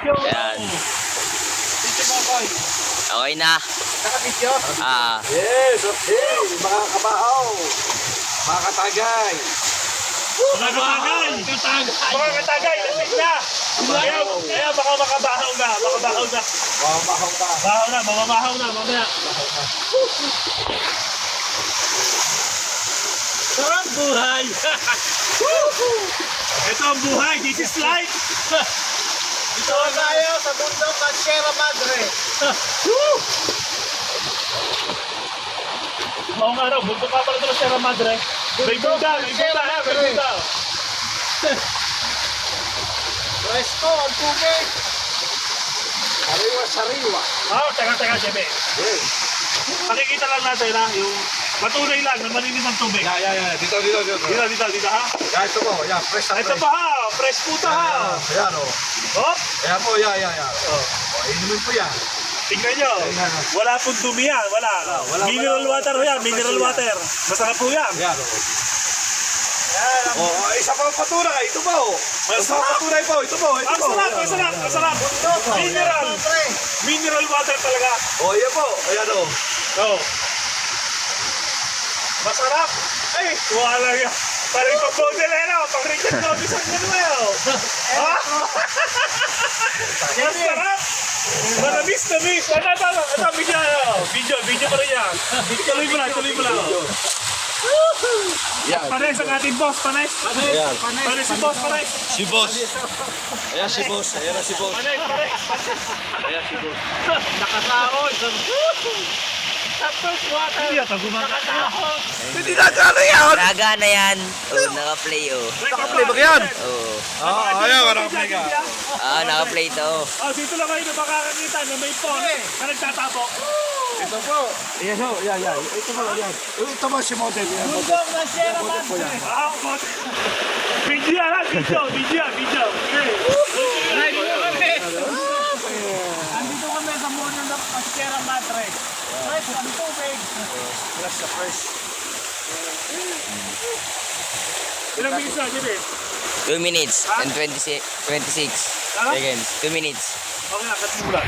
Ayan. Okay na. Naka-video? Yes, okay. Mga kabahaw. Mga katagay. Mga katagay, lasing na. Kaya baka makabahaw na. Mamahaw ka. Mamabahaw na, mamaya. Sarap buhay. Ito ang buhay, this is life. Ito tayo sa bundok ng Sierra Madre. Oo nga raw, bunto ka pala ito ng Sierra Madre. May buda. Presto ang tubig. Sariwa. Teka, Jebe. Yes. Makikita lang natin ha, yung matunay lang na malinis ang tubig. Yeah. Dito. Dito ha. Yeah, ito po. Yeah, fresh na Ito fresh. pa ha, fresh puta ha. Ayan o. Hop, Ayan po, yeah. Inumin po yan. tingnan nyo. Wala pong dumi yan, wala. Mineral water ho yan, mineral water. Masarap po yan. Ayan o. Isa pa patunay. Ito po. Isa pa patunay po. Ito po. Masarap. Mineral water talaga. Yan po. Ayan o. Oh. Masarap. Ay, wala yan. Parang pag-model eh, no? Pag-Richard Nobis ang gano'n. Masarap. Manamis. Ano, video pa rin yan. Tuloy mo lang. Pares ang ating boss, Pares si boss, Pares. Si boss. Ayan si boss. Ayan na si boss. Pares. Ayan si boss. Nakasahod. Tapos water. Hindi ata gumakasahod. Hindi na gano'n yan. Nagana yan. Oh, naka-play oh. Naka-play ba yan? Oo. Ayan, naka-play ka. Naka-play to. Dito lang kayo na makakakita na may phone na nagtatapo. Ito po. Ayan o. Yan. Ito po. Yan. Ito po si model. Yan. Bundok ng Sierra Madre. Video yan ha, video. Andito kami sa bundok ng Sierra Madre. Fresh ang tubig. Fresh. Ilang minutes na, Jimmy? 2 minutes and 26 seconds. 2 minutes. Okay na, cut mo lang.